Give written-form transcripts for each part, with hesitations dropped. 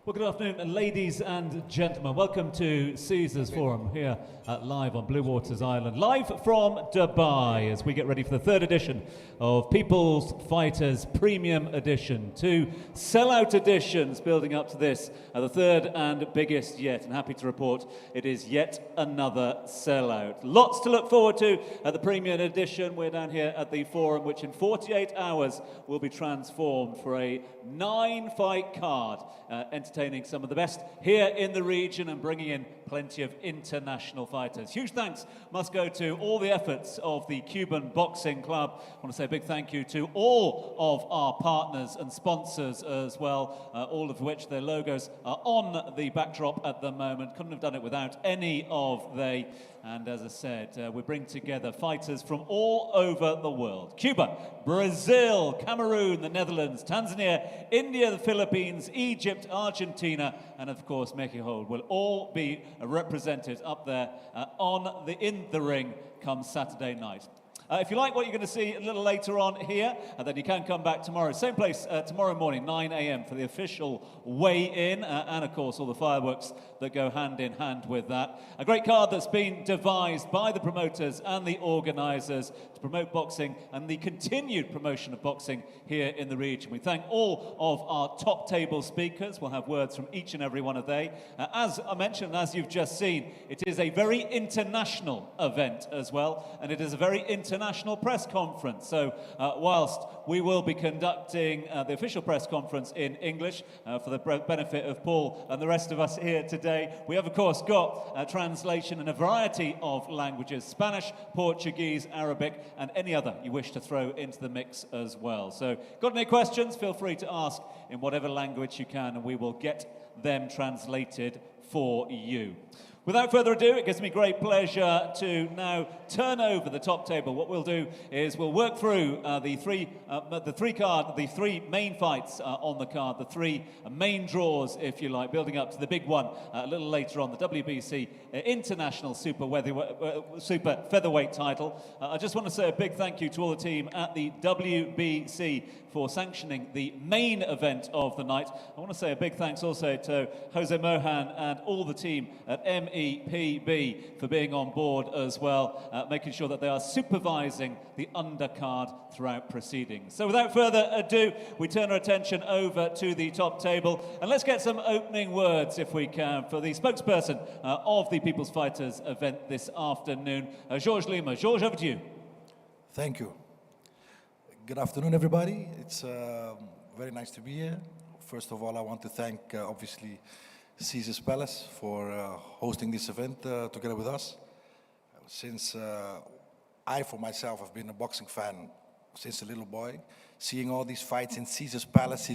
Well, good afternoon, ladies and gentlemen. Welcome to Caesars Forum here live on Blue Waters Island, live from Dubai as we get ready for the third edition of People's Fighters Premium Edition. Two sellout editions building up to this, the third and biggest yet. And happy to report it is yet another sellout. Lots to look forward to at the Premium Edition. We're down here at the Forum, which in 48 hours will be transformed for a 9-fight card, entertaining some of the best here in the region and bringing in plenty of international fighters. Huge thanks must go to all the efforts of the Cuban Boxing Club. I want to say a big thank you to all of our partners and sponsors as well, all of which their logos are on the backdrop at the moment. Couldn't have done it without any of they. And as I said, we bring together fighters from all over the world. Cuba, Brazil, Cameroon, the Netherlands, Tanzania, India, the Philippines, Egypt, Argentina, and of course Mexico will all be represented up there in the ring come Saturday night. If you like what you're going to see a little later on here, then you can come back tomorrow. Same place tomorrow morning, 9 a.m. for the official weigh-in, and of course all the fireworks that go hand in hand with that. A great card that's been devised by the promoters and the organisers to promote boxing and the continued promotion of boxing here in the region. We thank all of our top table speakers. We'll have words from each and every one of they. As I mentioned, as you've just seen, it is a very international event as well, and it is a very international press conference. So whilst we will be conducting the official press conference in English for the benefit of Paul and the rest of us here today, we have of course got translation in a variety of languages: Spanish, Portuguese, Arabic, and any other you wish to throw into the mix as well. So got any questions, feel free to ask in whatever language you can, and we will get them translated for you. Without further ado, it gives me great pleasure to now turn over the top table. What we'll do is we'll work through the three main fights on the card, the three main draws, if you like, building up to the big one a little later on, the WBC International Super Featherweight title. I just want to say a big thank you to all the team at the WBC for sanctioning the main event of the night. I want to say a big thanks also to Jose Mohan and all the team at MEPB for being on board as well, making sure that they are supervising the undercard throughout proceedings. So without further ado, we turn our attention over to the top table, and let's get some opening words, if we can, for the spokesperson of the People's Fighters event this afternoon, George Lima. George, over to you. Thank you. Good afternoon, everybody. It's very nice to be here. First of all, I want to thank, obviously, Caesars Palace for hosting this event together with us. Since I, for myself, have been a boxing fan since a little boy, seeing all these fights in Caesars Palace,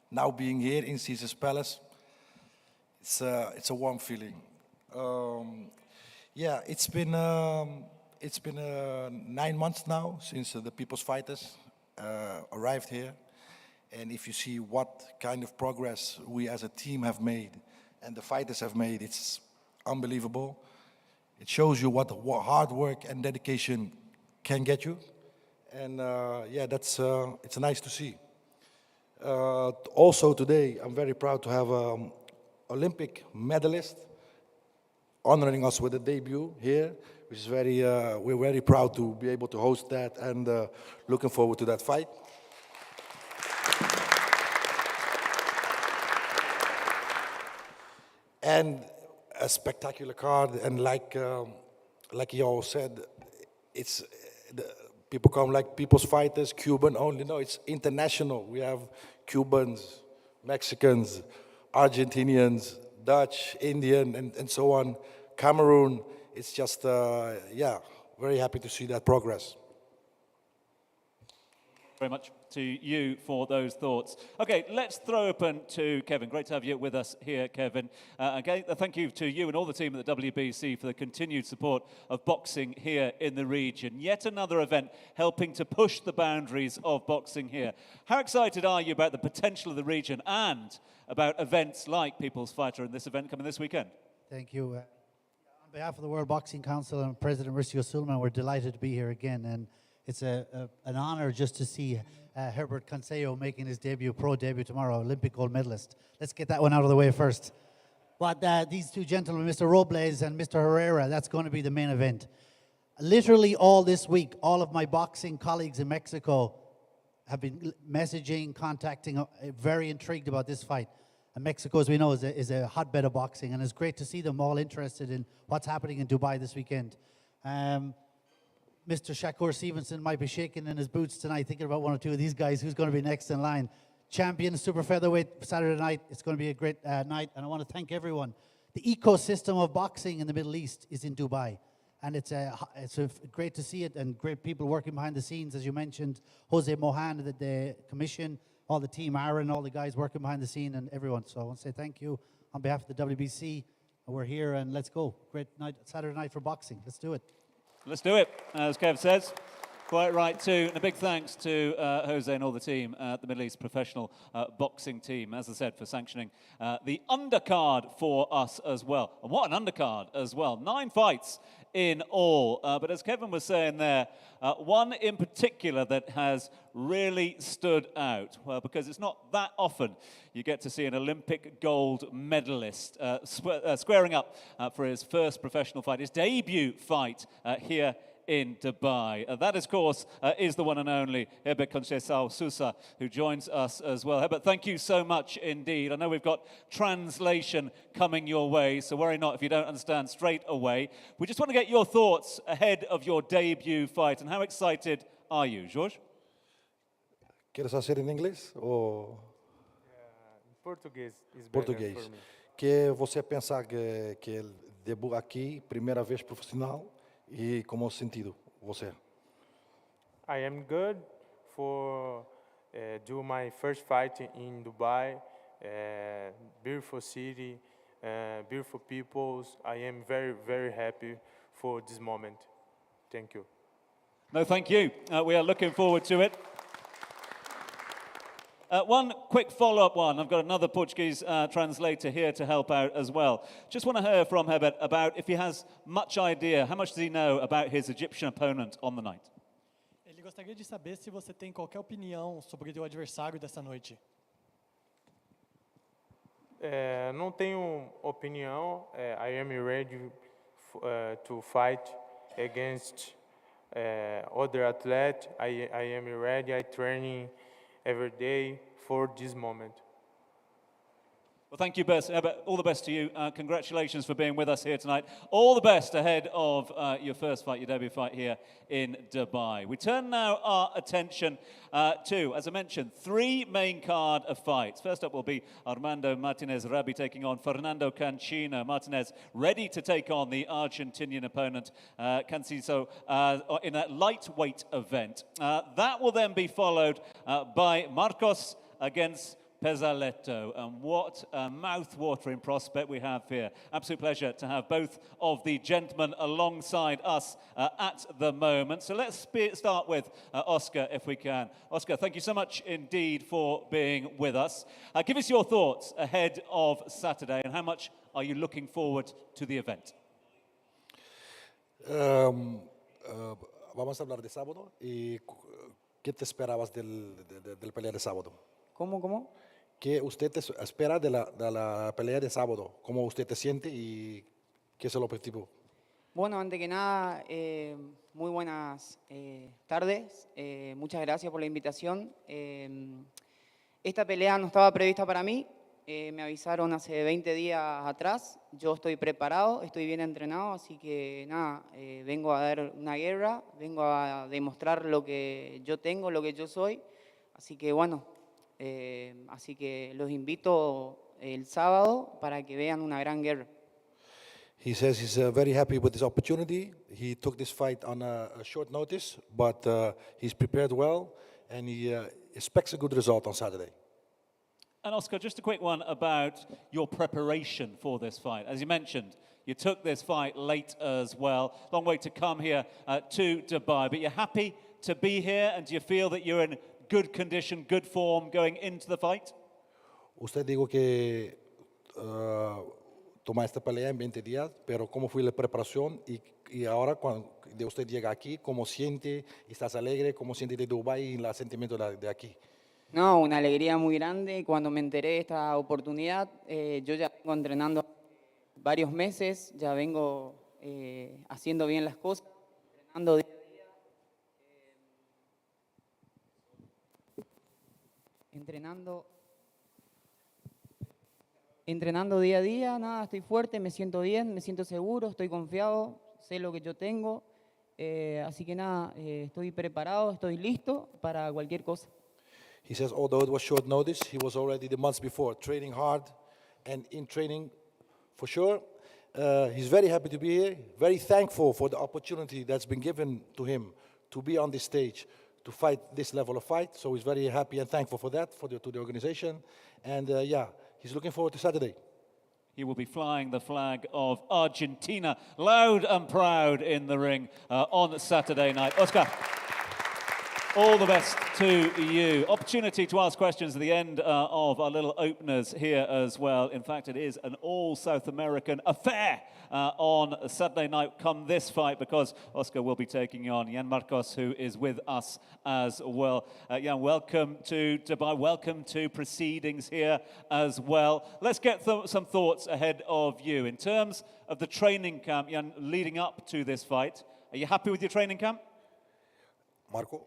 now being here in Caesars Palace, it's a warm feeling. Yeah, it's been 9 months now since the People's Fighters arrived here. And if you see what kind of progress we as a team have made and the fighters have made, it's unbelievable. It shows you what hard work and dedication can get you. And yeah, it's nice to see. Also today, I'm very proud to have an Olympic medalist honoring us with a debut here, which is we're very proud to be able to host that, and looking forward to that fight. And a spectacular card, and like you all said, people come like People's Fighters, Cuban only. No, it's international. We have Cubans, Mexicans, Argentinians, Dutch, Indian, and so on. Cameroon. It's just, yeah, very happy to see that progress. Very much to you for those thoughts. Okay, let's throw open to Kevin. Great to have you with us here, Kevin. Again, thank you to you and all the team at the WBC for the continued support of boxing here in the region. Yet another event helping to push the boundaries of boxing here. How excited are you about the potential of the region and about events like People's Fighter and this event coming this weekend? Thank you. On behalf of the World Boxing Council and President Mauricio Sulman, we're delighted to be here again, and it's an honor just to see Herbert Consejo making his pro debut tomorrow, Olympic gold medalist. Let's get that one out of the way first. But these two gentlemen, Mr. Robles and Mr. Herrera, that's going to be the main event. Literally all this week, all of my boxing colleagues in Mexico have been messaging, contacting, very intrigued about this fight. And Mexico, as we know, is a hotbed of boxing, and it's great to see them all interested in what's happening in Dubai this weekend. Mr. Shakur Stevenson might be shaking in his boots tonight, thinking about one or two of these guys, who's going to be next in line. Champion super featherweight Saturday night. It's going to be a great night, and I want to thank everyone. The ecosystem of boxing in the Middle East is in Dubai, and it's great to see it, and great people working behind the scenes, as you mentioned, Jose Mohan, the commission, all the team, Aaron, all the guys working behind the scene, and everyone. So I want to say thank you on behalf of the WBC. We're here, and let's go. Great night, Saturday night for boxing. Let's do it. Let's do it, as Kev says. Quite right too, and a big thanks to Jose and all the team at the Middle East Professional Boxing Team, as I said, for sanctioning the undercard for us as well. And what an undercard as well. 9 fights in all, but as Kevin was saying there, one in particular that has really stood out, well, because it's not that often you get to see an Olympic gold medalist squaring up for his first professional fight, his debut fight here in Dubai. That, of course, is the one and only Herbert Consejo Sousa, who joins us as well. Herbert, thank you so much indeed. I know we've got translation coming your way, so worry not if you don't understand straight away. We just want to get your thoughts ahead of your debut fight, and how excited are you, Jorge? ¿Quieres hacer en inglês ou Português is better português? for me. Que você pensa que ele debut aqui, primeira vez profissional, e como sentido você? I am good for do my first fight in Dubai. Beautiful city, beautiful people. I am very, very happy for this moment. Thank you. No, thank you. We are looking forward to it. One quick follow-up one. I've got another Portuguese translator here to help out as well. Just want to hear from Herbert about if he has much idea, how much does he know about his Egyptian opponent on the night? Ele gostaria de saber se você tem qualquer opinião sobre o adversário dessa noite. Não tenho opinião. I am ready to fight against other athlete. I am ready. I training every day for this moment. Well, thank you, Herbert. All the best to you. Congratulations for being with us here tonight. All the best ahead of your first fight, your debut fight here in Dubai. We turn now our attention to, as I mentioned, 3 main card of fights. First up will be Armando Martinez Rabi taking on Fernando Cancino. Martinez ready to take on the Argentinian opponent, Cancino, in a lightweight event. That will then be followed by Marcos against Pesaletto, and what a mouth-watering prospect we have here. Absolute pleasure to have both of the gentlemen alongside us at the moment. So let's start with Oscar, if we can. Oscar, thank you so much indeed for being with us. Give us your thoughts ahead of Saturday, and how much are you looking forward to the event? Vamos a hablar de sábado y ¿qué te esperabas del pelea de sábado? ¿Cómo? ¿Qué usted te espera de la pelea de sábado? ¿Cómo usted te siente y qué es el objetivo? Bueno, antes que nada, muy buenas tardes. Muchas gracias por la invitación. Esta pelea no estaba prevista para mí. Me avisaron hace 20 días atrás. Yo estoy preparado, estoy bien entrenado, así que nada, vengo a dar una guerra, vengo a demostrar lo que yo tengo, lo que yo soy. Así que bueno, así que los invito el sábado para que vean una gran guerra. He says he's very happy with this opportunity. He took this fight on a short notice, but he's prepared well, and he expects a good result on Saturday. And Oscar, just a quick one about your preparation for this fight. As you mentioned, you took this fight late as well. Long way to come here to Dubai, but you're happy to be here, and do you feel that you're in good condition, good form going into the fight? Usted dijo que toma esta pelea en 20 días, pero ¿cómo fue la preparación y ahora de usted llega aquí, cómo siente, estás alegre, cómo siente de Dubái y el sentimiento de aquí. No, una alegría muy grande. Cuando me enteré de esta oportunidad, yo ya vengo entrenando varios meses, ya vengo haciendo bien las cosas, entrenando día a día, entrenando día a día, nada, estoy fuerte, me siento bien, me siento seguro, estoy confiado, sé lo que yo tengo, así que nada, estoy preparado, estoy listo para cualquier cosa. He says, although it was short notice, he was already the months before training hard and in training for sure. He's very happy to be here, very thankful for the opportunity that's been given to him to be on this stage, to fight this level of fight. So he's very happy and thankful for that, to the organization. And yeah, he's looking forward to Saturday. He will be flying the flag of Argentina loud and proud in the ring on Saturday night. Oscar, all the best to you. Opportunity to ask questions at the end of our little openers here as well. In fact, it is an all South American affair on Saturday night come this fight, because Oscar will be taking on Jan Marcos, who is with us as well. Jan, welcome to Dubai. Welcome to proceedings here as well. Let's get some thoughts ahead of you. In terms of the training camp, Jan, leading up to this fight, are you happy with your training camp? Marco,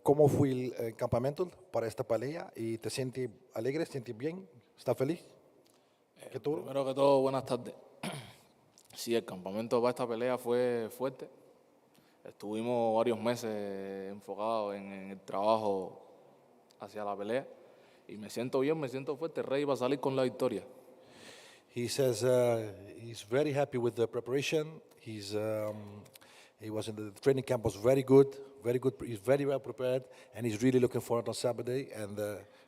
¿cómo fue el campamento para esta pelea? ¿Y te sientes alegre, sientes bien? ¿Estás feliz? ¿Qué tú? Primero que todo, buenas tardes. Sí, el campamento para esta pelea fue fuerte. Estuvimos varios meses enfocados en el trabajo hacia la pelea. Y me siento bien, me siento fuerte, ready para salir con la victoria. He says he's very happy with the preparation. He was in the training camp, was very good. He's very well prepared, and he's really looking forward on Saturday, and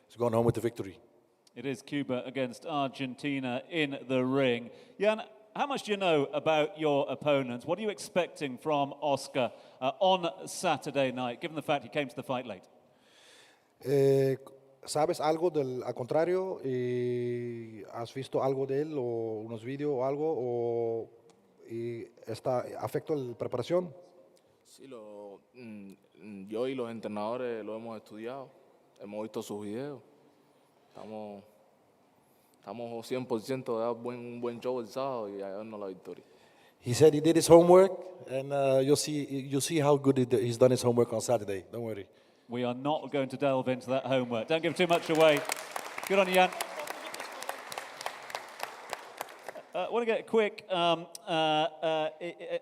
he's going home with the victory. It is Cuba against Argentina in the ring. Jan, how much do you know about your opponent? What are you expecting from Oscar on Saturday night, given the fact he came to the fight late? ¿Sabes algo al contrario? ¿Has visto algo de él, o unos vídeos o algo? ¿O afecta la preparación? Sí, yo y los entrenadores lo hemos estudiado, hemos visto sus videos. Estamos 100% de dar un buen show el sábado y darnos la victoria. He said he did his homework, and you'll see how good he's done his homework on Saturday. Don't worry. We are not going to delve into that homework. Don't give too much away. Good on you, Jan. I want to get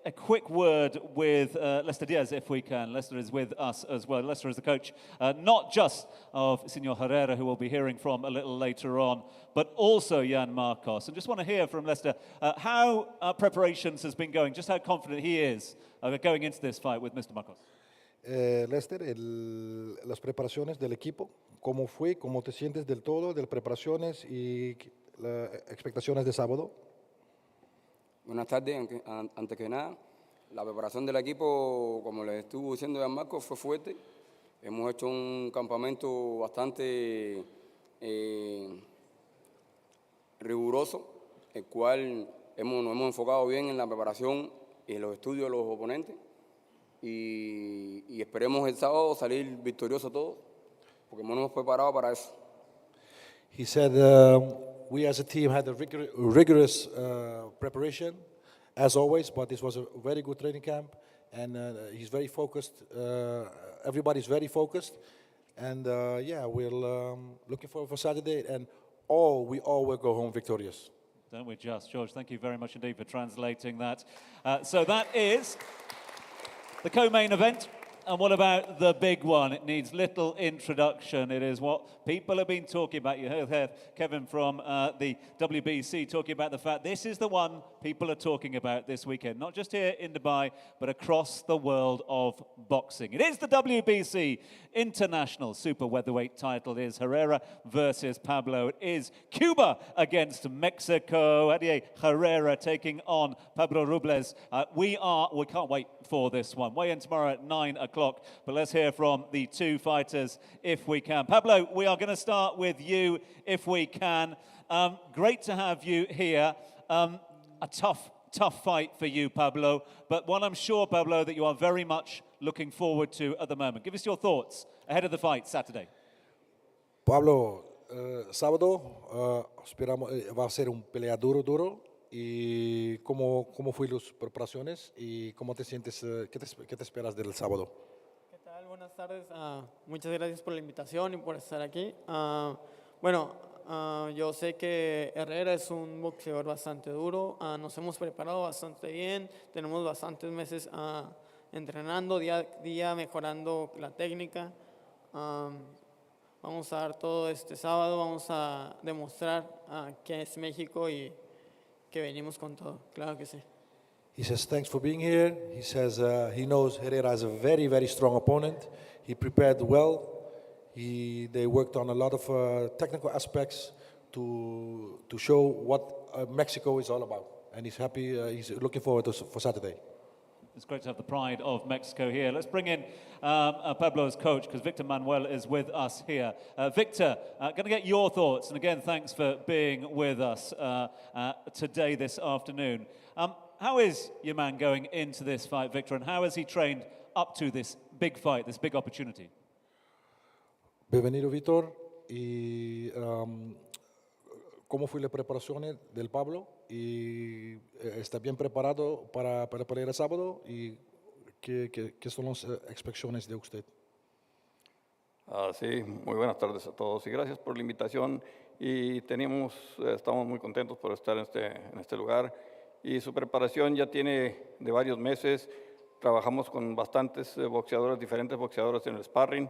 a quick word with Lester Diaz, if we can. Lester is with us as well. Lester is the coach, not just of Senor Herrera, who we'll be hearing from a little later on, but also Jan Marcos. And just want to hear from Lester how preparations has been going, just how confident he is going into this fight with Mr. Marcos. Lester, las preparaciones del equipo, ¿cómo fue? ¿Cómo te sientes del todo, de las preparaciones y las expectaciones de sábado? Buenas tardes, antes que nada. La preparación del equipo, como les estuvo diciendo Jan Marcos, fue fuerte. Hemos hecho un campamento bastante riguroso, el cual nos hemos enfocado bien en la preparación y en los estudios de los oponentes. Y esperemos el sábado salir victoriosos todos, porque nos hemos preparado para eso. He said we as a team had a rigorous preparation, as always, but this was a very good training camp, and he's very focused. Everybody's very focused, and yeah, we're looking forward for Saturday, and we all will go home victorious. Don't we just, George? Thank you very much indeed for translating that. So that is the co-main event. And what about the big one? It needs little introduction. It is what people have been talking about. You heard Kevin from the WBC talking about the fact this is the one people are talking about this weekend. Not just here in Dubai, but across the world of boxing. It is the WBC International Super Welterweight title. It is Herrera versus Pablo. It is Cuba against Mexico. Herrera taking on Pablo Rubles. We can't wait for this one. Weigh in tomorrow at 9 o'clock. But let's hear from the two fighters if we can. Pablo, we are going to start with you if we can. Great to have you here. A tough tough fight for you, Pablo, but one I'm sure, Pablo, that you are very much looking forward to at the moment. Give us your thoughts ahead of the fight Saturday. Pablo, sábado esperamos, va a ser un pelea duro. ¿Y cómo fue las preparaciones? ¿Y cómo te sientes? ¿Qué te esperas del sábado? ¿Qué tal? Buenas tardes. Muchas gracias por la invitación y por estar aquí. Yo sé que Herrera es un boxeador bastante duro. Nos hemos preparado bastante bien. Tenemos bastantes meses entrenando día a día, mejorando la técnica. Vamos a dar todo este sábado. Vamos a demostrar que es México y que venimos con todo. Claro que sí. He says thanks for being here. He says he knows Herrera is a very, very strong opponent. He prepared well. They worked on a lot of technical aspects to show what Mexico is all about. And he's happy, he's looking forward for Saturday. It's great to have the pride of Mexico here. Let's bring in Pablo's coach, because Victor Manuel is with us here. Victor, going to get your thoughts. And again, thanks for being with us today, this afternoon. How is your man going into this fight, Victor, and how has he trained up to this big fight, this big opportunity? Bienvenido, Víctor. Y ¿cómo fue la preparación del Pablo? Y está bien preparado para pelear el sábado. ¿Y qué son las expectaciones de usted? Sí, muy buenas tardes a todos y gracias por la invitación. Y estamos muy contentos por estar en este lugar. Y su preparación ya tiene de varios meses. Trabajamos con bastantes boxeadores, diferentes boxeadores en el sparring.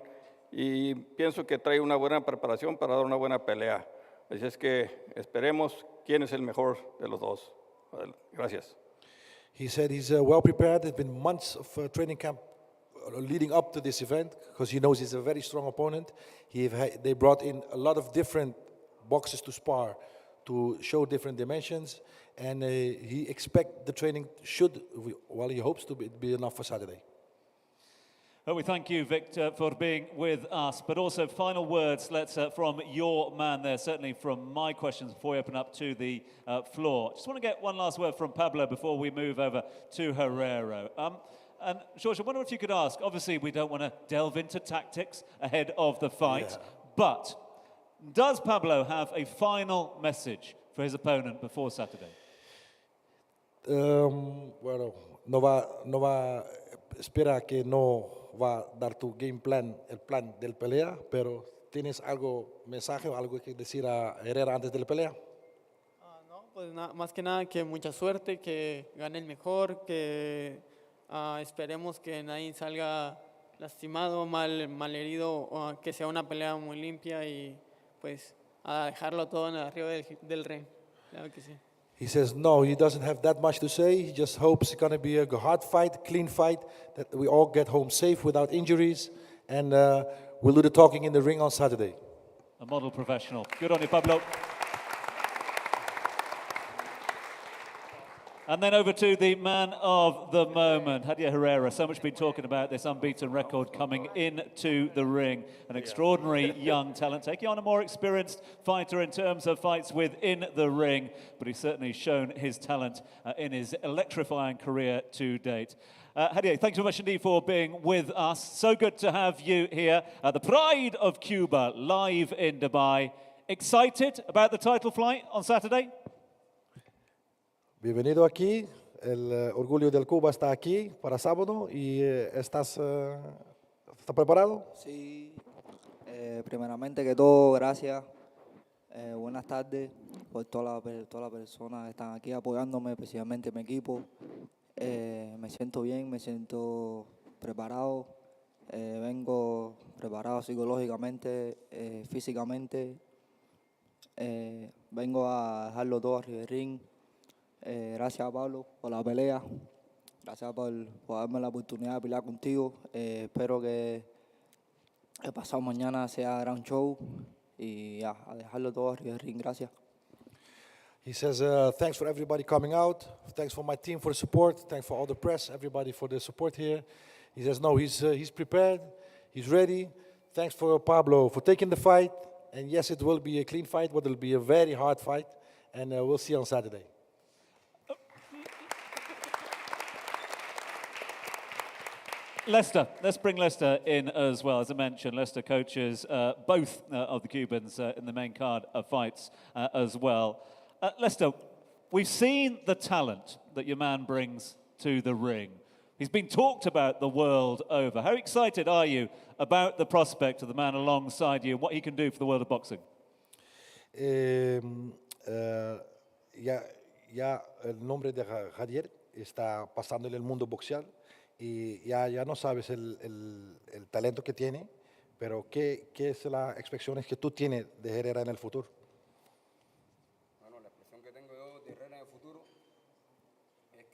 Y pienso que trae una buena preparación para dar una buena pelea. Así es que esperemos quién es el mejor de los dos. Gracias. He said he's well prepared. There's been months of training camp leading up to this event because he knows he's a very strong opponent. They brought in a lot of different boxes to spar to show different dimensions. And he expects the training he hopes to be enough for Saturday. Well, we thank you, Victor, for being with us. But also, final words, from your man there, certainly from my questions before we open up to the floor. Just want to get one last word from Pablo before we move over to Herrera. And George, I wonder if you could ask, obviously we don't want to delve into tactics ahead of the fight, but does Pablo have a final message for his opponent before Saturday? Bueno, espera que no va a dar tu game plan, el plan del pelea, pero ¿tienes mensaje o algo que decir a Herrera antes de la pelea? No, pues más que nada que mucha suerte, que gane el mejor, que esperemos que nadie salga lastimado, mal herido, o que sea una pelea muy limpia y pues a dejarlo todo arriba del ring. Claro que sí. He says no, he doesn't have that much to say. He just hopes it's going to be a hard fight, clean fight, that we all get home safe without injuries, and we'll do the talking in the ring on Saturday. A model professional. Good on you, Pablo. And then over to the man of the moment, Javier Herrera. So much been talking about this unbeaten record coming into the ring. An extraordinary young talent, taking on a more experienced fighter in terms of fights within the ring. But he's certainly shown his talent in his electrifying career to date. Javier, thanks so much indeed for being with us. So good to have you here. The pride of Cuba, live in Dubai. Excited about the title fight on Saturday? Bienvenido aquí. El orgullo del Cuba está aquí para sábado y ¿estás preparado? Sí, primeramente que todo, gracias. Buenas tardes por todas las personas que están aquí apoyándome, especialmente mi equipo. Me siento bien, me siento preparado. Vengo preparado psicológicamente, físicamente. Vengo a dejarlo todo arriba del ring. Gracias a Pablo por la pelea, gracias por darme la oportunidad de pelear contigo. Espero que el pasado mañana sea gran show y a dejarlo todo arriba del ring. Gracias. He says, thanks for everybody coming out. Thanks for my team for the support. Thanks for all the press, everybody for the support here. He says, no, he's prepared. He's ready. Thanks for Pablo for taking the fight. And yes, it will be a clean fight, but it'll be a very hard fight. And we'll see you on Saturday. Lester, let's bring Lester in as well. As I mentioned, Lester coaches both of the Cubans in the main card of fights as well. Lester, we've seen the talent that your man brings to the ring. He's been talked about the world over. How excited are you about the prospect of the man alongside you, what he can do for the world of boxing? Ya el nombre de Javier está pasando en el mundo boxeal y ya no sabes el talento que tiene, pero ¿qué es las expectaciones que tú tienes de Herrera en el futuro? Bueno, la expresión que tengo yo de Herrera en el futuro es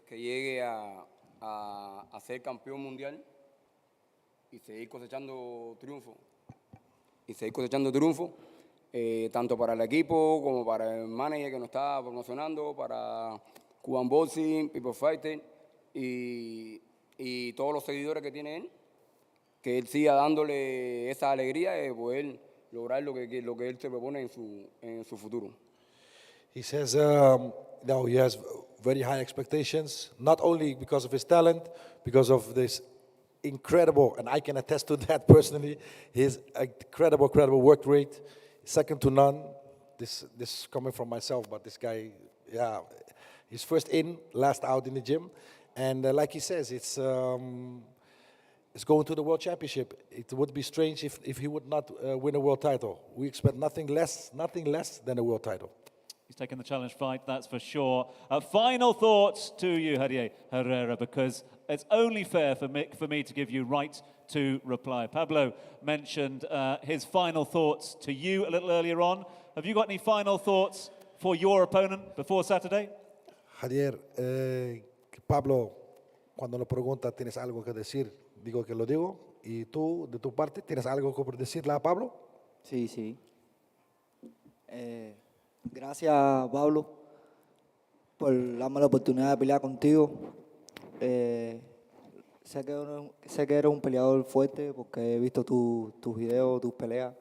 que llegue a ser campeón mundial y seguir cosechando triunfos. Tanto para el equipo como para el manager que nos está promocionando, para Cuban Boxing, People Fighter y todos los seguidores que tiene él, que él siga dándole esa alegría de poder lograr lo que él se propone en su futuro. He says now he has very high expectations, not only because of his talent, because of this incredible, and I can attest to that personally, his incredible work rate, second to none. This is coming from myself, but this guy, yeah, he's first in, last out in the gym, and like he says, it's going to the World Championship. It would be strange if he would not win a world title. We expect nothing less than a world title. He's taken the challenge fight, that's for sure. Final thoughts to you, Herrera, because it's only fair for me to give you right to reply. Pablo mentioned his final thoughts to you a little earlier on. Have you got any final thoughts for your opponent before Saturday? Javier, Pablo, cuando lo pregunta, ¿tienes algo que decir? Digo que lo digo. ¿Y tú, de tu parte, tienes algo que decirle a Pablo? Sí. Gracias, Pablo, por darme la oportunidad de pelear contigo. Sé que eres un peleador fuerte porque he visto tus videos, tus peleas.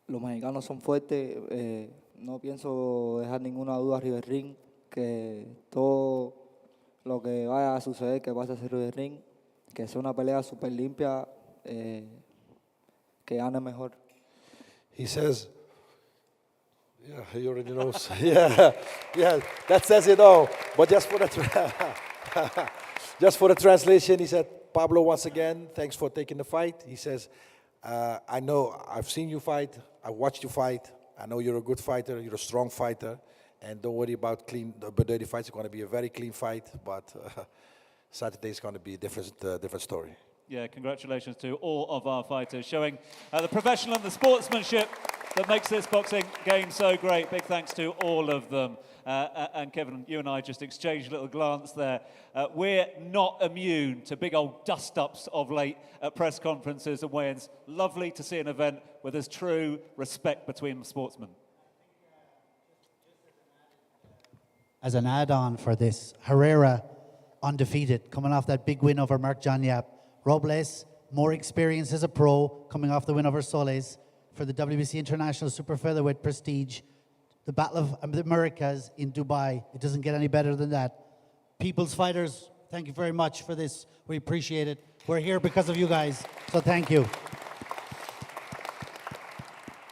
Los mexicanos son fuertes. No pienso dejar ninguna duda arriba del ring, que todo lo que vaya a suceder, que pase a ser arriba del ring, que sea una pelea súper limpia, que gane mejor. He says, yeah, he already knows. yeah, that says it all. But just for the translation, he said, Pablo, once again, thanks for taking the fight. He says, I know I've seen you fight. I watched you fight. I know you're a good fighter. You're a strong fighter. And don't worry about dirty fights. It's going to be a very clean fight. But Saturday is going to be a different story. Yeah, congratulations to all of our fighters, showing the professional and the sportsmanship that makes this boxing game so great. Big thanks to all of them. And Kevin, you and I just exchanged a little glance there. We're not immune to big old dust-ups of late at press conferences and weigh-ins. Lovely to see an event where there's true respect between sportsmen. As an add-on for this, Herrera, undefeated, coming off that big win over Mark John Yap. Robles, more experience as a pro, coming off the win over Soles for the WBC International Super Featherweight Prestige. The Battle of the Americas in Dubai. It doesn't get any better than that. People's Fighters, thank you very much for this. We appreciate it. We're here because of you guys, so thank you.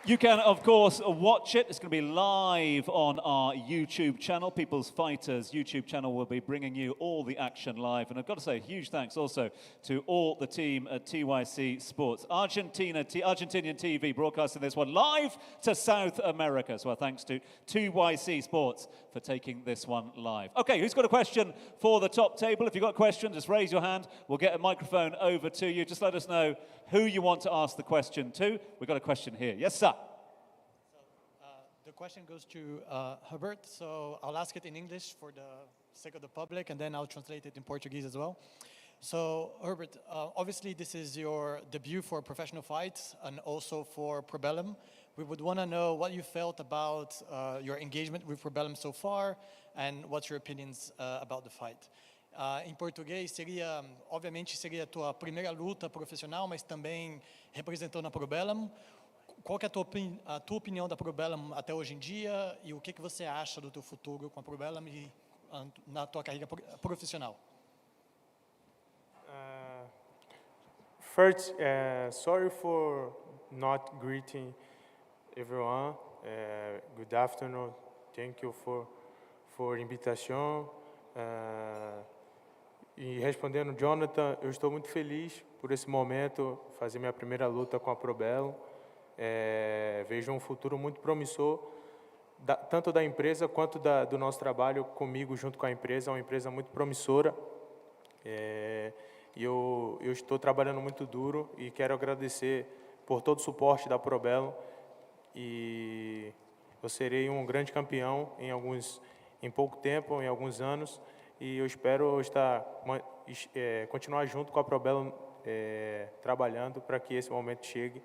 You can, of course, watch it. It's going to be live on our YouTube channel. People's Fighters YouTube channel will be bringing you all the action live. And I've got to say, huge thanks also to all the team at TYC Sports. Argentinian TV broadcasting this one live to South America. So our thanks to TYC Sports for taking this one live. Okay, who's got a question for the top table? If you've got a question, just raise your hand. We'll get a microphone over to you. Just let us know who you want to ask the question to. We've got a question here. Yes, sir. The question goes to Herbert, so I'll ask it in English for the sake of the public, and then I'll translate it in Portuguese as well. So, Herbert, obviously this is your debut for professional fights and also for Probellum. We would want to know what you felt about your engagement with Probellum so far, and what's your opinions about the fight. Em português, obviamente seria a tua primeira luta profissional, mas também representando a Probellum. Qual que é a tua opinião da Probellum até hoje em dia e o que você acha do teu futuro com a Probellum e na tua carreira profissional? First, sorry for not greeting everyone. Good afternoon. Thank you for invitation. E respondendo, Jonathan, eu estou muito feliz por esse momento, fazer minha primeira luta com a Probelo. Vejo um futuro muito promissor, tanto da empresa quanto do nosso trabalho comigo junto com a empresa. É uma empresa muito promissora. E eu estou trabalhando muito duro e quero agradecer por todo o suporte da Probelo. E eu serei um grande campeão em pouco tempo, em alguns anos. E eu espero continuar junto com a Probelo, trabalhando para que esse momento chegue.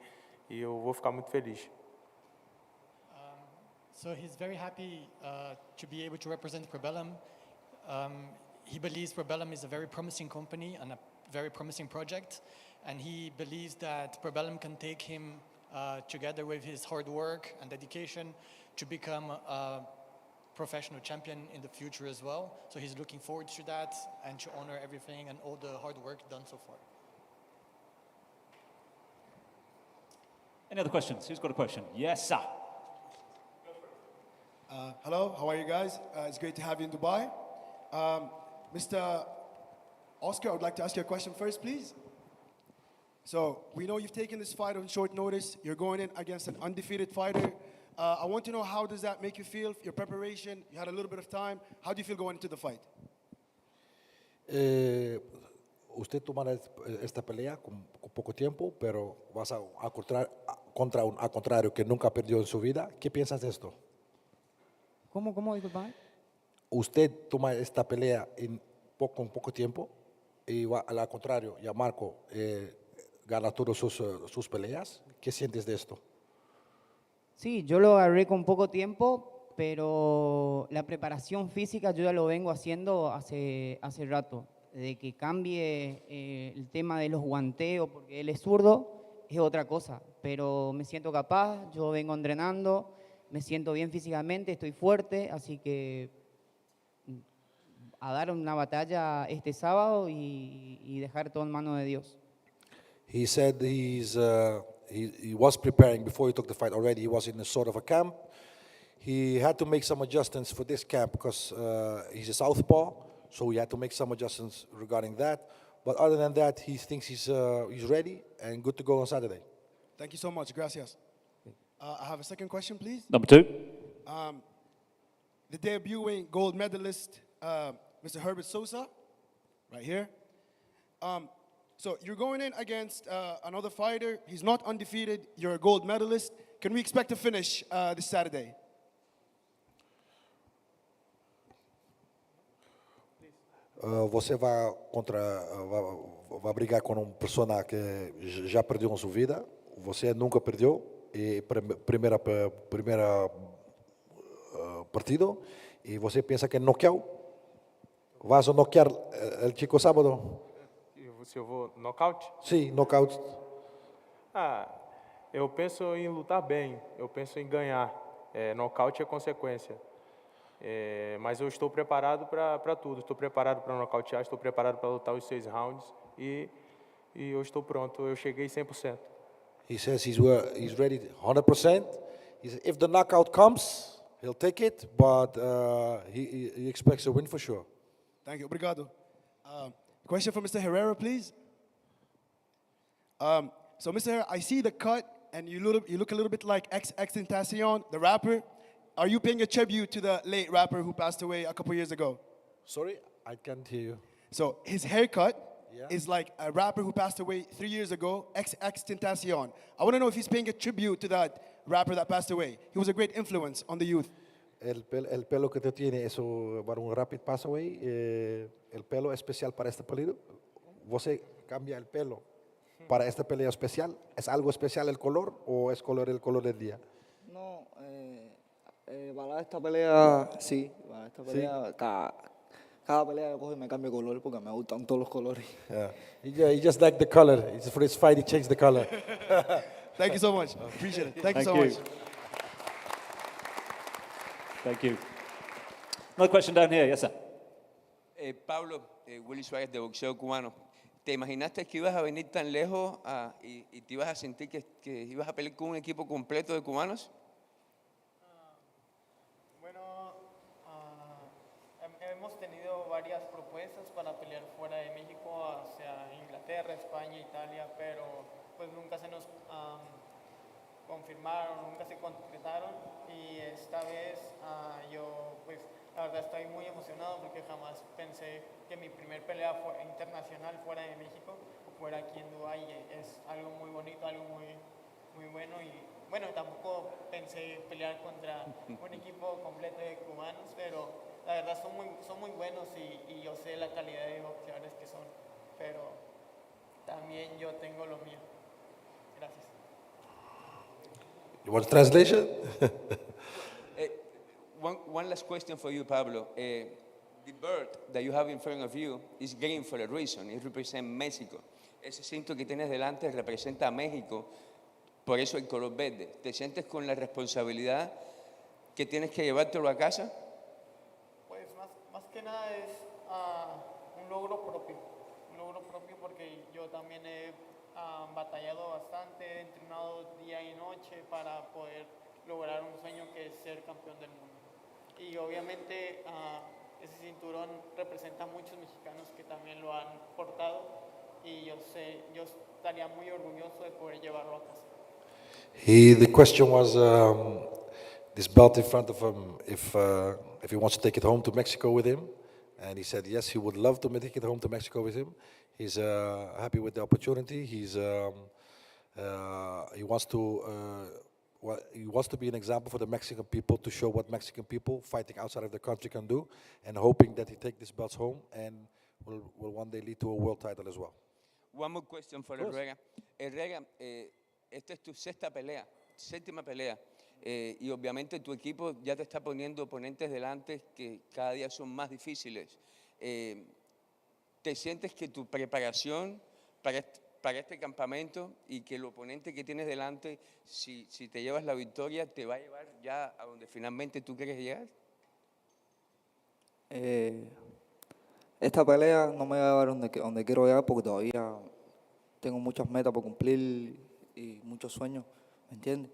E eu vou ficar muito feliz. So he's very happy to be able to represent Probellum. He believes Probellum is a very promising company and a very promising project, and he believes that Probellum can take him together with his hard work and dedication to become a professional champion in the future as well. So he's looking forward to that and to honor everything and all the hard work done so far. Any other questions? Who's got a question? Yes, sir. Hello, how are you guys? It's great to have you in Dubai. Mr. Oscar, I would like to ask you a question first, please. So, we know you've taken this fight on short notice. You're going in against an undefeated fighter. I want to know, how does that make you feel? Your preparation, you had a little bit of time. How do you feel going into the fight? Usted tomará esta pelea con poco tiempo, pero vas a contra un contrario que nunca perdió en su vida. ¿Qué piensas de esto? ¿Cómo, disculpa? Usted toma esta pelea con poco tiempo y va al contrario, ya Marco gana todas sus peleas. ¿Qué sientes de esto? Sí, yo lo agarré con poco tiempo, pero la preparación física yo ya lo vengo haciendo hace rato. De que cambie el tema de los guanteos, porque él es zurdo, es otra cosa. Pero me siento capaz, yo vengo entrenando, me siento bien físicamente, estoy fuerte, así que a dar una batalla este sábado y dejar todo en manos de Dios. He said he was preparing before he took the fight already. He was in a sort of a camp. He had to make some adjustments for this camp because he's a southpaw, so he had to make some adjustments regarding that. But other than that, he thinks he's ready and good to go on Saturday. Thank you so much. Gracias. I have a second question, please. Number two. The debuting gold medalist, Mr. Herbert Sosa, right here. So you're going in against another fighter. He's not undefeated. You're a gold medalist. Can we expect a finish this Saturday? Você vai brigar com uma pessoa que já perdeu em sua vida. Você nunca perdeu. E primeira partido. E você pensa que noqueou? Vas a noquear o chico sábado? Se eu vou nocaute? Sim, nocaute. Eu penso em lutar bem. Eu penso em ganhar. Nocaute é consequência. Mas eu estou preparado para tudo. Estou preparado para nocautear, estou preparado para lutar os 6 rounds e eu estou pronto. Eu cheguei 100%. He says he's ready 100%. He says if the knockout comes, he'll take it, but he expects a win for sure. Thank you. Obrigado. Question for Mr. Herrera, please. So, Mr. Herrera, I see the cut, and you look a little bit like XXXTentacion, the rapper. Are you paying a tribute to the late rapper who passed away a couple years ago? Sorry, I can't hear you. So his haircut is like a rapper who passed away 3 years ago, XXXTentacion. I want to know if he's paying a tribute to that rapper that passed away. He was a great influence on the youth. El pelo que tú tienes es para un rapid pass away. El pelo especial para este pelea. ¿Você cambia el pelo para esta pelea especial? ¿Es algo especial el color o es el color del día? No, para esta pelea, sí. Para esta pelea, cada pelea que cojo y me cambio de color porque me gustan todos los colores. Yeah, he just liked the color. For his fight, he changed the color. Thank you so much. Appreciate it. Thank you so much. Thank you. Another question down here. Yes, sir. Pablo, Willy Suárez de boxeo cubano. ¿Te imaginaste que ibas a venir tan lejos y te ibas a sentir que ibas a pelear con un equipo completo de cubanos? Bueno, hemos tenido varias propuestas para pelear fuera de México, hacia Inglaterra, España, Italia, pero pues nunca se nos confirmaron, nunca se concretaron, y esta vez yo pues la verdad estoy muy emocionado porque jamás pensé que mi primer pelea internacional fuera de México fuera aquí en Dubái. Es algo muy bonito, algo muy bueno, y bueno, tampoco pensé pelear contra un equipo completo de cubanos, pero la verdad son muy buenos, y yo sé la calidad de boxeadores que son, pero también yo tengo lo mío. Gracias. You want translation? One last question for you, Pablo. The bird that you have in front of you is green for a reason. It represents Mexico. Ese cinto que tienes delante representa a México, por eso el color verde. ¿Te sientes con la responsabilidad que tienes que llevártelo a casa? Pues más que nada es un logro propio porque yo también he batallado bastante, he entrenado día y noche para poder lograr un sueño que es ser campeón del mundo. Y obviamente ese cinturón representa a muchos mexicanos que también lo han portado, y yo estaría muy orgulloso de poder llevarlo a casa. The question was this belt in front of him, if he wants to take it home to Mexico with him, and he said yes, he would love to take it home to Mexico with him. He's happy with the opportunity. He wants to be an example for the Mexican people, to show what Mexican people fighting outside of the country can do, and hoping that he take these belts home and will one day lead to a world title as well. One more question for Herrera. Herrera, esta es tu séptima pelea, y obviamente tu equipo ya te está poniendo oponentes delante que cada día son más difíciles. ¿Te sientes que tu preparación para este campamento y que el oponente que tienes delante, si te llevas la victoria, te va a llevar ya a donde finalmente tú quieres llegar? Esta pelea no me va a llevar donde quiero llegar, porque todavía tengo muchas metas por cumplir y muchos sueños, ¿me entiendes?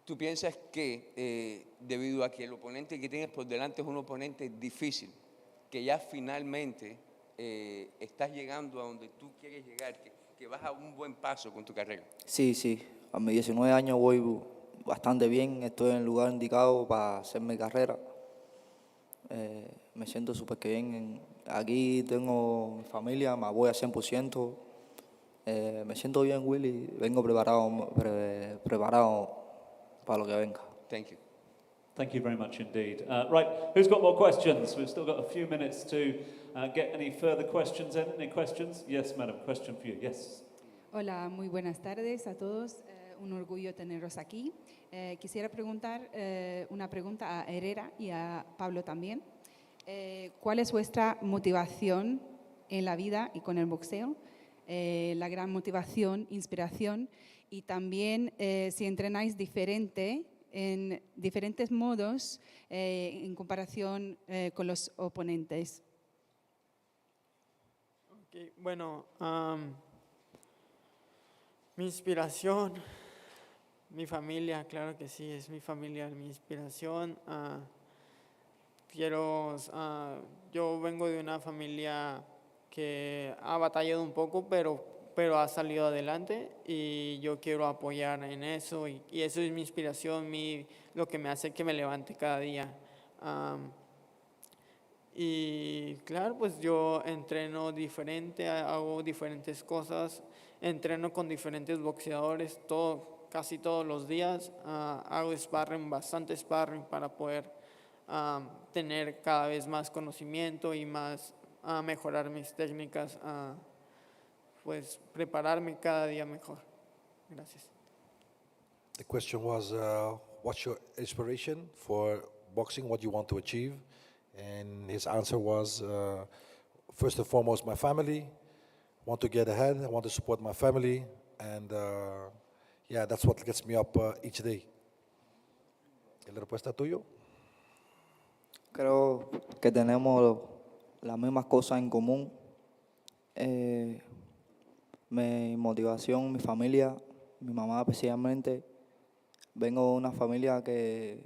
¿Tú piensas que debido a que el oponente que tienes por delante es un oponente difícil, que ya finalmente estás llegando a donde tú quieres llegar, que vas a un buen paso con tu carrera? Sí. A mis 19 años voy bastante bien, estoy en el lugar indicado para hacer mi carrera. Me siento súper bien. Aquí tengo mi familia, me voy a 100%. Me siento bien, Willy. Vengo preparado para lo que venga. Thank you. Thank you very much indeed. Right, who's got more questions? We've still got a few minutes to get any further questions in. Any questions? Yes, madam, question for you. Yes. Hola, muy buenas tardes a todos. Un orgullo tenerlos aquí. Quisiera preguntar una pregunta a Herrera y a Pablo también. ¿Cuál es vuestra motivación en la vida y con el boxeo? La gran motivación, inspiración, y también si entrenáis en diferentes modos en comparación con los oponentes. Okay, bueno, mi inspiración, mi familia, claro que sí, es mi familia, mi inspiración. Yo vengo de una familia que ha batallado un poco, pero ha salido adelante, y yo quiero apoyar en eso, y eso es mi inspiración, lo que me hace que me levante cada día. Y claro, pues yo entreno diferente, hago diferentes cosas, entreno con diferentes boxeadores casi todos los días, hago bastante sparring para poder tener cada vez más conocimiento y mejorar mis técnicas, pues prepararme cada día mejor. Gracias. The question was, what's your inspiration for boxing, what you want to achieve? And his answer was, first and foremost, my family. Want to get ahead, I want to support my family, and yeah, that's what gets me up each day. ¿Y la respuesta tuya? Creo que tenemos las mismas cosas en común. Mi motivación, mi familia, mi mamá especialmente. Vengo de una familia que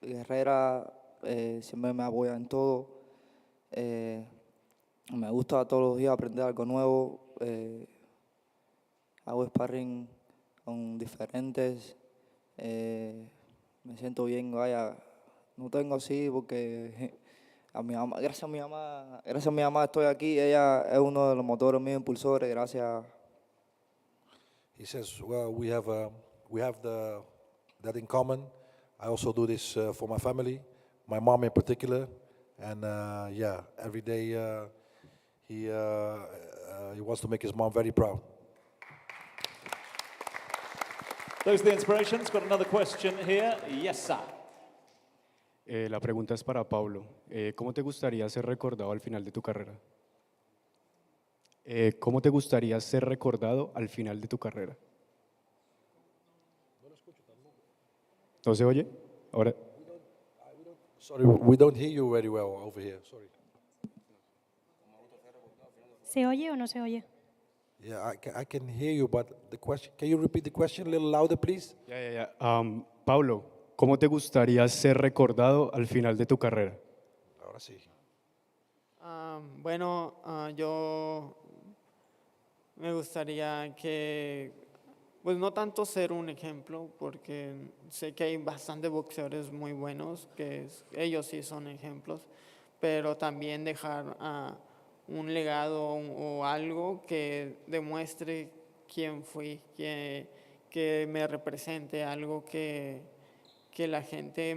Herrera siempre me apoya en todo. Me gusta todos los días aprender algo nuevo. Hago sparring con diferentes. Me siento bien, vaya. No tengo así porque a mi mamá, gracias a mi mamá estoy aquí. Ella es uno de los motores míos, impulsores. Gracias. He says, well, we have that in common. I also do this for my family, my mom in particular, and yeah, every day he wants to make his mom very proud. Those are the inspirations. Got another question here. Yes, sir. La pregunta es para Pablo. ¿Cómo te gustaría ser recordado al final de tu carrera? ¿Cómo te gustaría ser recordado al final de tu carrera? ¿No se oye? Ahora. Sorry, we don't hear you very well over here. Sorry. ¿Se oye o no se oye? Yeah, I can hear you, but the question. Can you repeat the question a little louder, please? Yeah. Pablo, ¿cómo te gustaría ser recordado al final de tu carrera? Ahora sí. Bueno, yo me gustaría que, pues no tanto ser un ejemplo, porque sé que hay bastantes boxeadores muy buenos, que ellos sí son ejemplos, pero también dejar un legado o algo que demuestre quién fui, que me represente, algo que la gente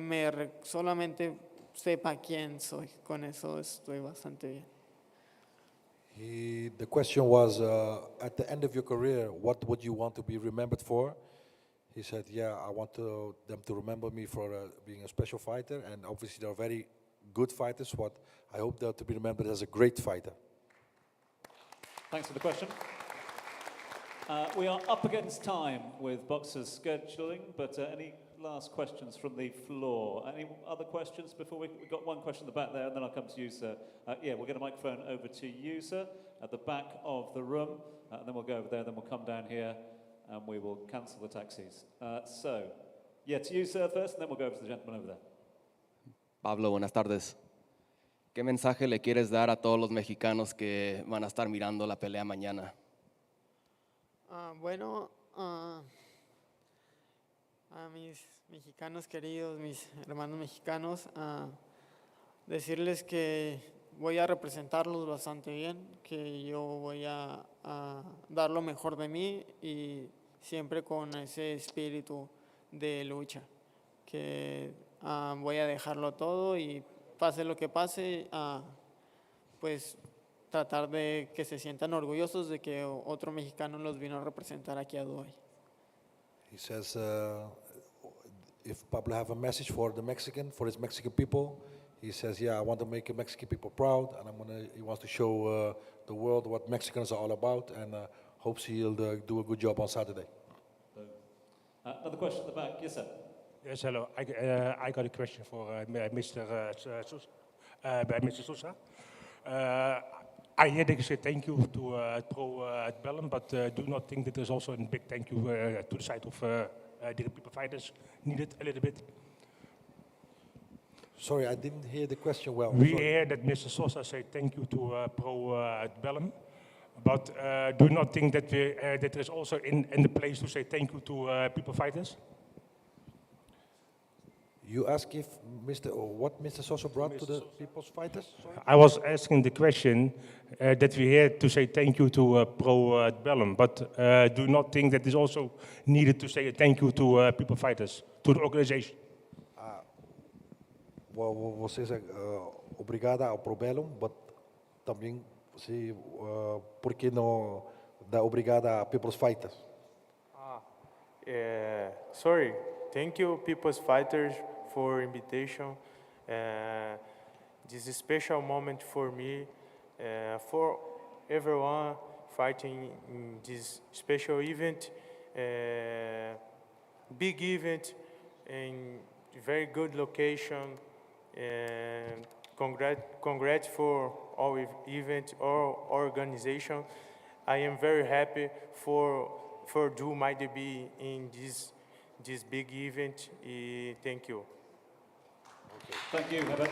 solamente sepa quién soy. Con eso estoy bastante bien. The question was, at the end of your career, what would you want to be remembered for? He said, yeah, I want them to remember me for being a special fighter, and obviously they're very good fighters, but I hope they're to be remembered as a great fighter. Thanks for the question. We are up against time with boxers scheduling, but any last questions from the floor? Any other questions before we've got one question at the back there, and then I'll come to you, sir. Yeah, we'll get a microphone over to you, sir, at the back of the room, and then we'll go over there, then we'll come down here, and we will cancel the taxis. So, yeah, to you, sir, first, and then we'll go over to the gentleman over there. Pablo, buenas tardes. ¿Qué mensaje le quieres dar a todos los mexicanos que van a estar mirando la pelea mañana? Bueno, a mis mexicanos queridos, mis hermanos mexicanos, decirles que voy a representarlos bastante bien, que yo voy a dar lo mejor de mí y siempre con ese espíritu de lucha, que voy a dejarlo todo y pase lo que pase, pues tratar de que se sientan orgullosos de que otro mexicano los vino a representar aquí a Dubái. He says, if Pablo have a message for his Mexican people, he says, yeah, I want to make Mexican people proud, and he wants to show the world what Mexicans are all about, and hopes he'll do a good job on Saturday. Another question at the back. Yes, sir. Yes, hello. I got a question for Mr. Sosa. I hear that you say thank you to Pro Bellum, but do not think that there's also a big thank you to the side of the people fighters needed a little bit? Sorry, I didn't hear the question well. We Sorry. hear that Mr. Sosa say thank you to Pro Bellum, but do not think that that there is also in the place to say thank you to people fighters? You ask if what Mr. Sosa brought to the people's fighters? Sorry? I was asking the question that we here to say thank you to Pro Bellum, but do not think that is also needed to say a thank you to people fighters, to the organization? Você diz obrigada ao Pro Bellum, but também se por que não dá obrigada a people's fighters? Sorry, thank you people's fighters for invitation. This is a special moment for me, for everyone fighting in this special event, big event, and very good location, and congrats for all event or organization. I am very happy for do my debut in this big event. Thank you. Thank you, Herbert.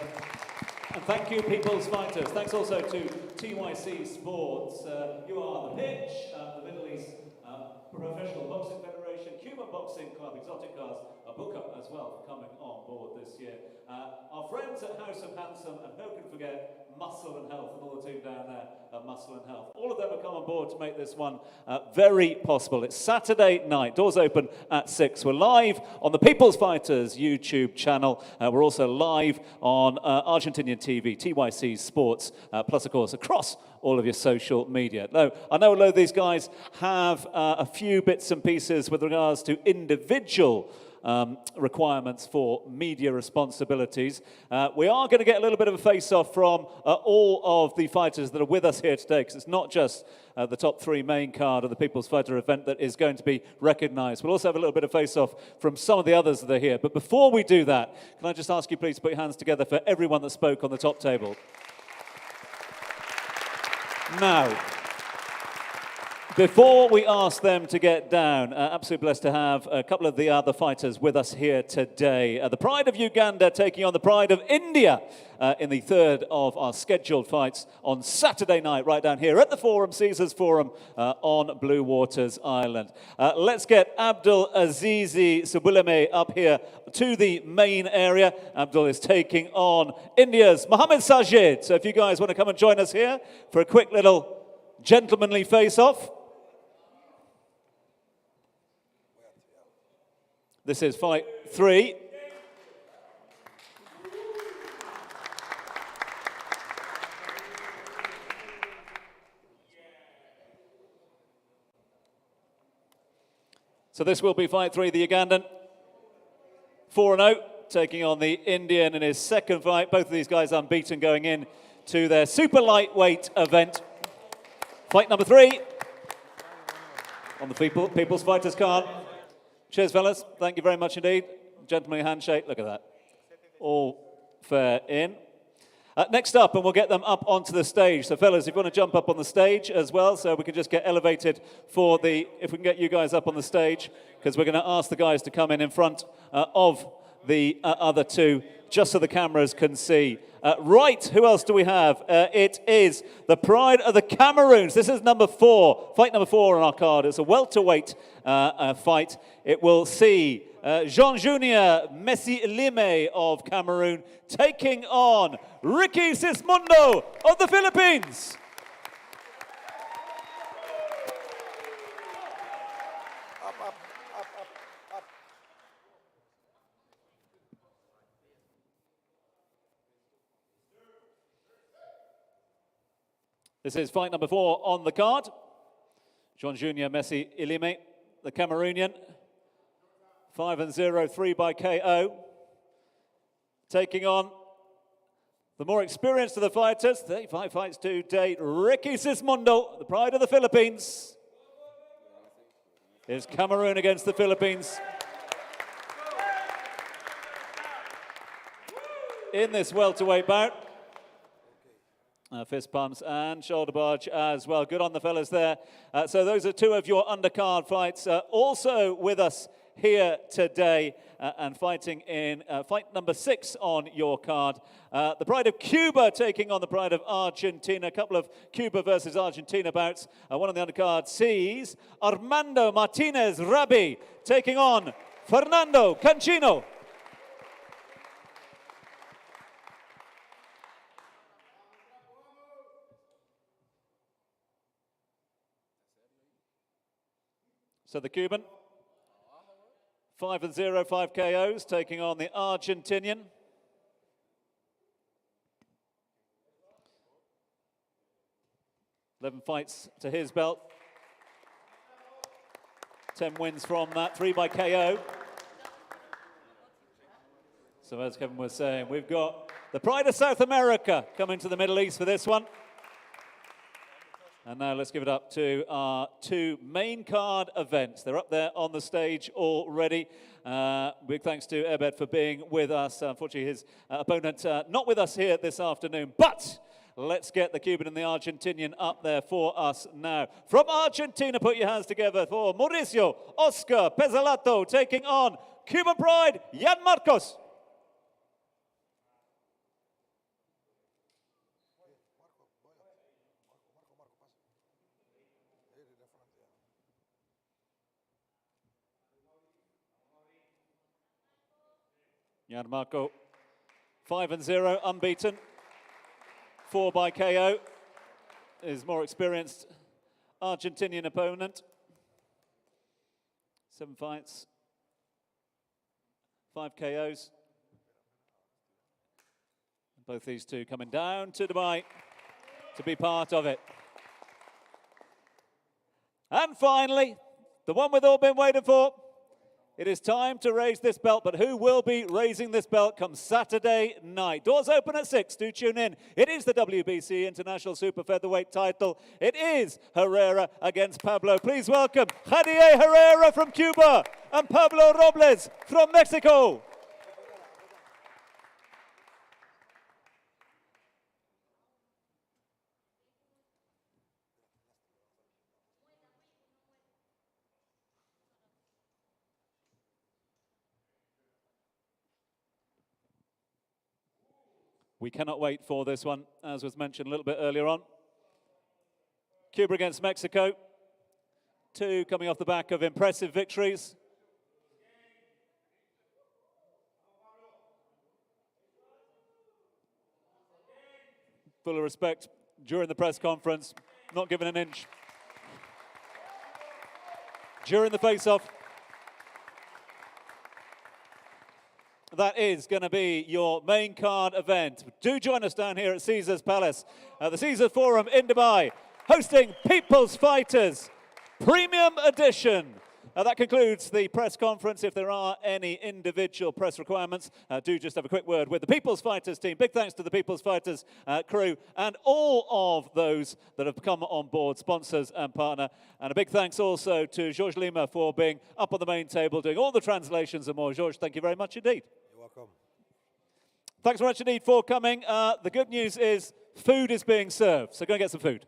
And thank you, People's Fighters. Thanks also to TYC Sports. You are on the pitch, the Middle East Professional Boxing Federation, Cuban Boxing Club, Exotic Cars, Abuka as well, for coming on board this year. Our friends at House of Handsome, and who can forget Muscle and Health, and all the team down there at Muscle and Health. All of them have come on board to make this one very possible. It's Saturday night, doors open at 6. We're live on the People's Fighters YouTube channel. We're also live on Argentinian TV, TYC Sports, plus of course across all of your social media. Now, I know a lot of these guys have a few bits and pieces with regards to individual requirements for media responsibilities. We are going to get a little bit of a face-off from all of the fighters that are with us here today, because it's not just the top 3 main card of the People's Fighter event that is going to be recognised. We'll also have a little bit of face-off from some of the others that are here. But before we do that, can I just ask you please to put your hands together for everyone that spoke on the top table? Now, before we ask them to get down, absolutely blessed to have a couple of the other fighters with us here today. The Pride of Uganda taking on the Pride of India in the third of our scheduled fights on Saturday night, right down here at the Forum, Caesars Forum on Blue Waters Island. Let's get Abdul Azizi Subuleme up here to the main area. Abdul is taking on India's Mohammed Sajid. So if you guys want to come and join us here for a quick little gentlemanly face-off. This is fight 3. So this will be fight 3, the Ugandan. 4-0, taking on the Indian in his second fight. Both of these guys unbeaten going in to their super lightweight event. Fight number 3 on the People's Fighters card. Cheers, fellas. Thank you very much indeed. Gentlemanly handshake. Look at that. All fair in. Next up, and we'll get them up onto the stage. So, fellas, if you want to jump up on the stage as well, so we can just get elevated for the, if we can get you guys up on the stage, because we're going to ask the guys to come in front of the other two, just so the cameras can see. Right, who else do we have? It is the Pride of the Cameroons. This is number 4, fight number 4 on our card. It's a welterweight fight. It will see Jean Junior Messi Lime of Cameroon taking on Ricky Sismundo of the Philippines. This is fight number 4 on the card. Jean Junior Messi Ilime, the Cameroonian. 5-0, 3 by KO. Taking on the more experienced of the fighters, 35 fights to date, Ricky Sismundo, the Pride of the Philippines. Here's Cameroon against the Philippines. In this welterweight bout. Fist pumps and shoulder barge as well. Good on the fellas there. So those are 2 of your undercard fights. Also with us here today and fighting in fight number 6 on your card. The Pride of Cuba taking on the Pride of Argentina. A couple of Cuba versus Argentina bouts. One on the undercard sees Armando Martinez Rabi taking on Fernando Cancino. So the Cuban, 5-0, 5 KOs, taking on the Argentinian. Eleven fights to his belt. 10 wins from that, 3 by KO. So as Kevin was saying, we've got the Pride of South America coming to the Middle East for this one. And now let's give it up to our two main card events. They're up there on the stage already. Big thanks to Ebed for being with us. Unfortunately, his opponent not with us here this afternoon. But let's get the Cuban and the Argentinian up there for us now. From Argentina, put your hands together for Mauricio Oscar Pezzolato taking on Cuban Pride, Jan Marcos. Jan Marco, 5-0, unbeaten. 4 by KO. His more experienced Argentinian opponent. 7 fights, 5 KOs. Both these two coming down to Dubai to be part of it. And finally, the one we've all been waiting for. It is time to raise this belt, but who will be raising this belt come Saturday night? Doors open at 6. Do tune in. It is the WBC International Super Featherweight title. It is Herrera against Pablo. Please welcome Javier Herrera from Cuba and Pablo Robles from Mexico. We cannot wait for this one, as was mentioned a little bit earlier on. Cuba against Mexico. 2 coming off the back of impressive victories. Full of respect during the press conference, not given an inch. During the face-off. That is going to be your main card event. Do join us down here at Caesars Palace, the Caesars Forum in Dubai, hosting People's Fighters Premium Edition. That concludes the press conference. If there are any individual press requirements, do just have a quick word with the People's Fighters team. Big thanks to the People's Fighters crew and all of those that have come on board, sponsors and partner. And a big thanks also to Georges Lima for being up on the main table, doing all the translations and more. Georges, thank you very much indeed. You're welcome. Thanks very much indeed for coming. The good news is food is being served, so go and get some food.